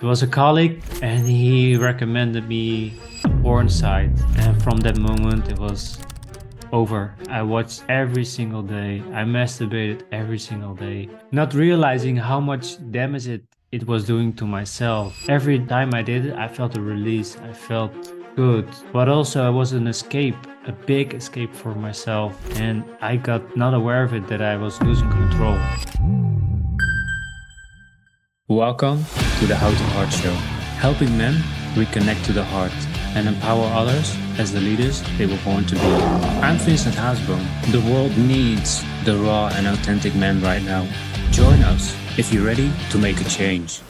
There was a colleague and he recommended me a porn site, and from that moment it was over. I watched every single day. I masturbated every single day, not realizing how much damage it was doing to myself. Every time I did it, I felt a release. I felt good, but also it was an escape, a big escape for myself, and I got not aware of it that I was losing control. Welcome to the How to Heart Show, helping men reconnect to the heart and empower others as the leaders they were born to be. I'm Vincent Hazenboom. The world needs the raw and authentic men right now. Join us if you're ready to make a change.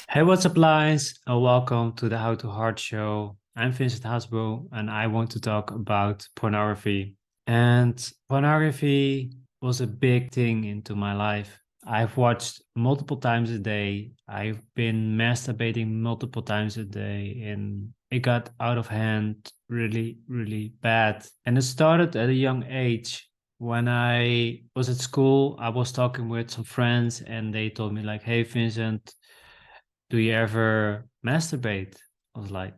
Hey, what's up, Lions? And welcome to the How to Heart Show. I'm Vincent Hazenboom, and I want to talk about pornography. And pornography was a big thing into my life. I've watched multiple times a day. I've been masturbating multiple times a day, and it got out of hand really, really bad. And it started at a young age. When I was at school, I was talking with some friends, and they told me like, "Hey, Vincent, do you ever masturbate?" I was like,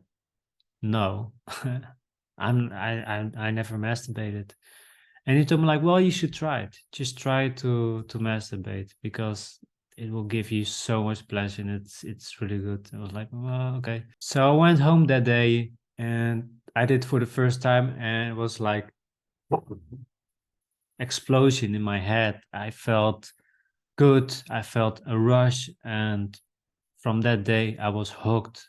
"No, I never masturbated." And he told me like, "Well, you should try it. Just try to masturbate because it will give you so much pleasure and it's really good." I was like, "Well, okay." So I went home that day and I did for the first time, and it was like explosion in my head. I felt good. I felt a rush, and from that day I was hooked.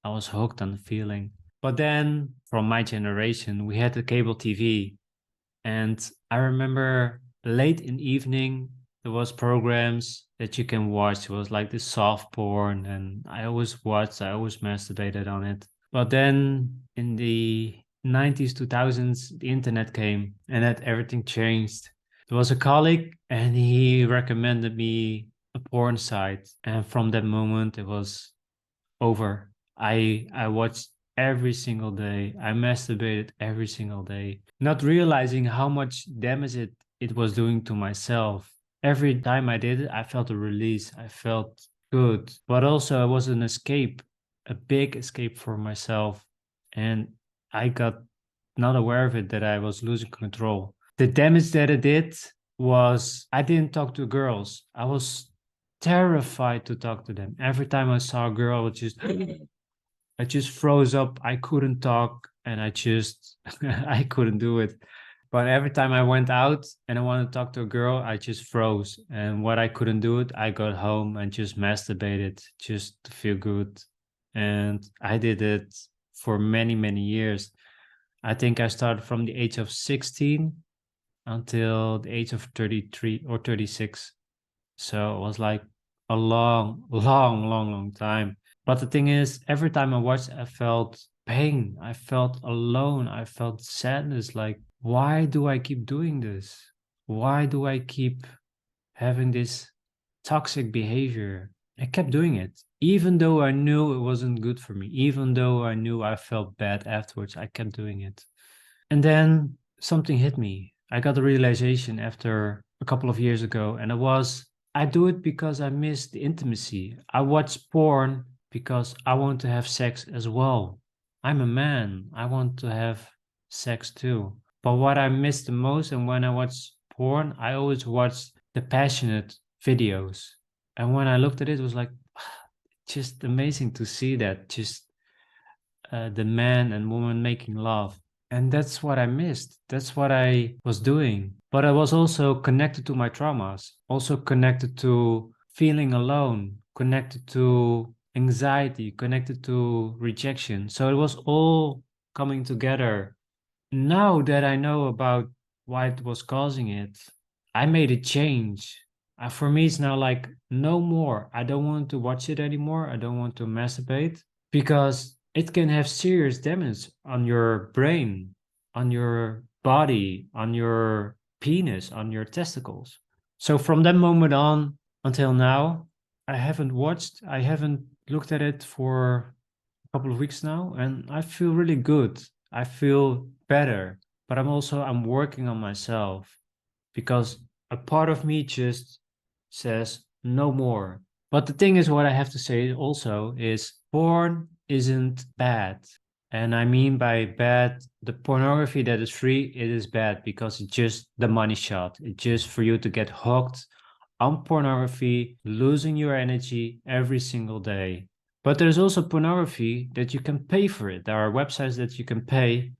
I was hooked on the feeling. But then from my generation, we had the cable TV. And I remember late in evening, there was programs that you can watch. It was like the soft porn, and I always watched, I always masturbated on it. But then in the 90s, 2000s, the internet came and that everything changed. There was a colleague and he recommended me a porn site. And from that moment, it was over. I watched every single day. I masturbated every single day, not realizing how much damage it was doing to myself. Every time I did it, I felt a release. I felt good, but also it was an escape, a big escape for myself. And I got not aware of it that I was losing control. The damage that it did was I didn't talk to girls. I was terrified to talk to them. Every time I saw a girl, I just froze up. I couldn't talk, and I just I couldn't do it. But every time I went out and I wanted to talk to a girl, I just froze. And what I couldn't do it, I got home and just masturbated just to feel good. And I did it for many, many years. I think I started from the age of 16 until the age of 33 or 36. So it was like a long, long, long, long time. But the thing is, every time I watched, I felt pain. I felt alone. I felt sadness. Like, why do I keep doing this? Why do I keep having this toxic behavior? I kept doing it, even though I knew it wasn't good for me, even though I knew I felt bad afterwards. I kept doing it. And then something hit me. I got a realization after a couple of years ago, and it was I do it because I miss the intimacy. I watch porn because I want to have sex as well. I'm a man. I want to have sex too. But what I miss the most, and when I watch porn, I always watch the passionate videos. And when I looked at it, it was like just amazing to see that, just the man and woman making love. And that's what I missed. That's what I was doing. But I was also connected to my traumas, also connected to feeling alone, connected to anxiety, connected to rejection. So it was all coming together. Now that I know about why it was causing it, I made a change. For me, it's now like no more. I don't want to watch it anymore. I don't want to masturbate because it can have serious damage on your brain, on your body, on your penis, on your testicles. So from that moment on until now, I haven't watched, I haven't looked at it for a couple of weeks now, and I feel really good. I feel better, but I'm working on myself because a part of me just says, no more. But the thing is, what I have to say also is porn isn't bad. And I mean by bad, the pornography that is free, it is bad because it's just the money shot. It's just for you to get hooked on pornography, losing your energy every single day. But there's also pornography that you can pay for it. There are websites that you can pay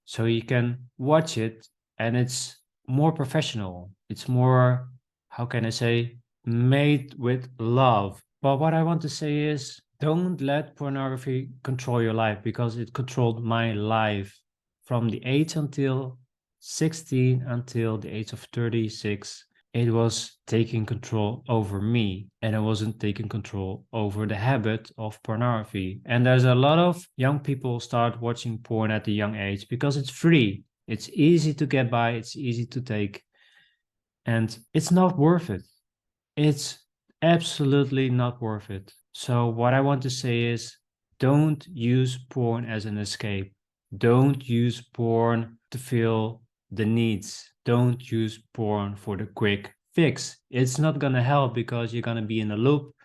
so you can watch it, and it's more professional. It's more, how can I say, made with love. But what I want to say is don't let pornography control your life, because it controlled my life from the age until 16 until the age of 36. It was taking control over me, and I wasn't taking control over the habit of pornography. And there's a lot of young people start watching porn at a young age because it's free. It's easy to get by, it's easy to take, and it's not worth it. It's absolutely not worth it. So, what I want to say is don't use porn as an escape. Don't use porn to feel the needs. Don't use porn for the quick fix. It's not going to help because you're going to be in a loop.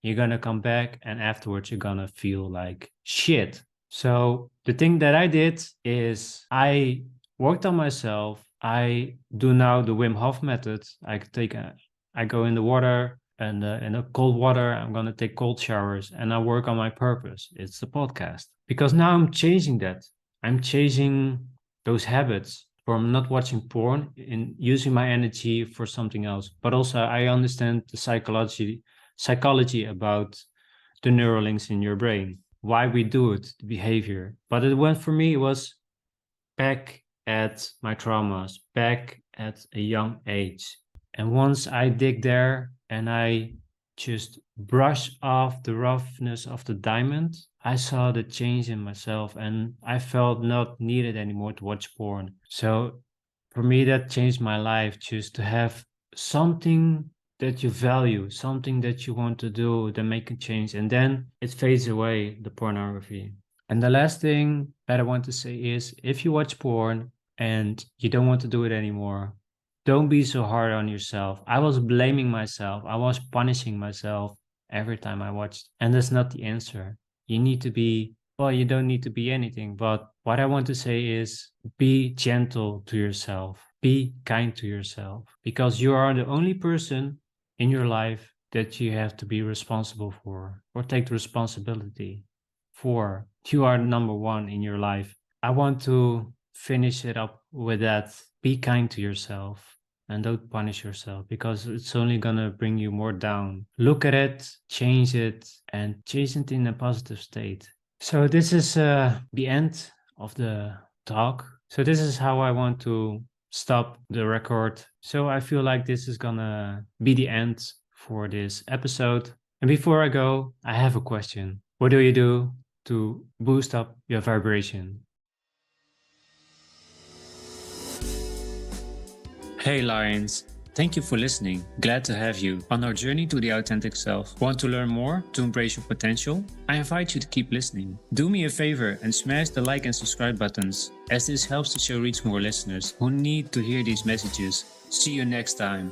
You're going to come back, and afterwards, you're going to feel like shit. So, the thing that I did is I worked on myself. I do now the Wim Hof method. I go in the water, and in a cold water, I'm going to take cold showers, and I work on my purpose. It's the podcast. Because now I'm changing that. I'm changing those habits from not watching porn and using my energy for something else. But also I understand the psychology about the neural links in your brain, why we do it, the behavior. But it went for me, it was back at my traumas, back at a young age. And once I dig there and I just brush off the roughness of the diamond, I saw the change in myself, and I felt not needed anymore to watch porn. So for me, that changed my life, just to have something that you value, something that you want to do that make a change. And then it fades away, the pornography. And the last thing that I want to say is if you watch porn and you don't want to do it anymore, don't be so hard on yourself. I was blaming myself. I was punishing myself every time I watched. And that's not the answer. You need to be, well, you don't need to be anything. But what I want to say is be gentle to yourself. Be kind to yourself, because you are the only person in your life that you have to be responsible for or take the responsibility for. You are number one in your life. I want to finish it up with that. Be kind to yourself and don't punish yourself, because it's only going to bring you more down. Look at it, change it, and change it in a positive state. So this is the end of the talk. So this is how I want to stop the record. So I feel like this is gonna be the end for this episode. And before I go, I have a question. What do you do to boost up your vibration? Hey Lions, thank you for listening. Glad to have you on our journey to the authentic self. Want to learn more to embrace your potential? I invite you to keep listening. Do me a favor and smash the like and subscribe buttons, as this helps the show reach more listeners who need to hear these messages. See you next time.